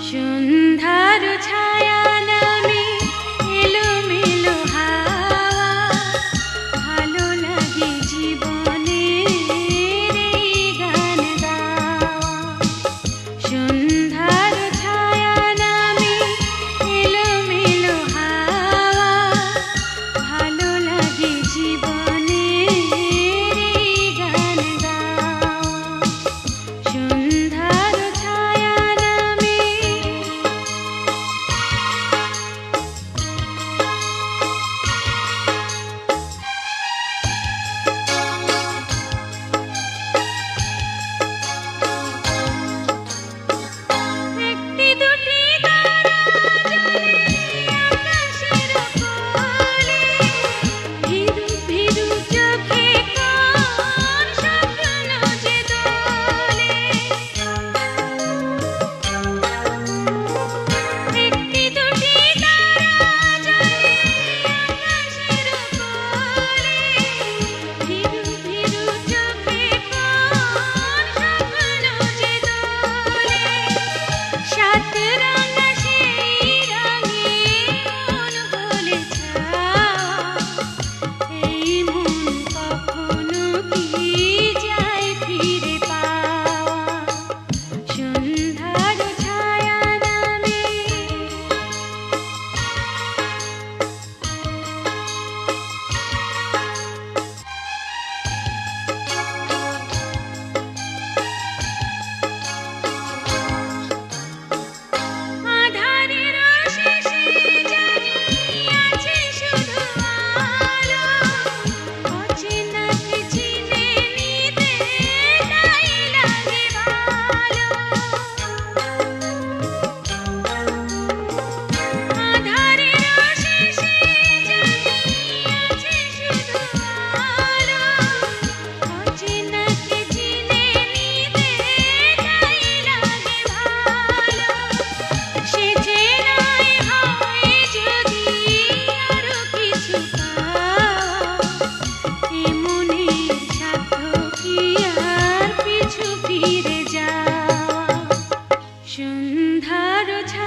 সন্ধ্যার ছায়া নামে এলোমেলো হাওয়া, ভালো লাগে জীবনের এই গান গাওয়া। সন্ধ্যার ছায়া নামে এলোমেলো হাওয়া, ভালো লাগে জীবনের এই গান গাওয়া। সন্ধ্যার ছায়া নামে একটি দুটি তারা জ্বলে আকাশের কোলে, ভীরু ভীরু চোখে কোন স্বপ্ন যে দোলে। একটি দুটি তারা জ্বলে আকাশের কোলে, ভীরু ভীরু চোখে কোন স্বপ্ন যে দোলে। সাত রাঙা সেই রঙে মন হলে ছাওয়া, এই মন কখনো কি যায় ফিরে পাওয়া। সন্ধ্যার ছায়া নামে আঁধারের শেষে জানি আছে শুধু আলো, অচেনাকে চিনে নিতে তাই লাগে ভালো। আঁধারের শেষে জানি আছে শুধু আলো, অচেনাকে চিনে নিতে তাই লাগে ভালো। সে চেনাই হয় যদি আরো কিছু পাওয়া, এ মনের সাধ্য কি আর পিছু ফিরে যাওয়া। সন্ধ্যার ছায়া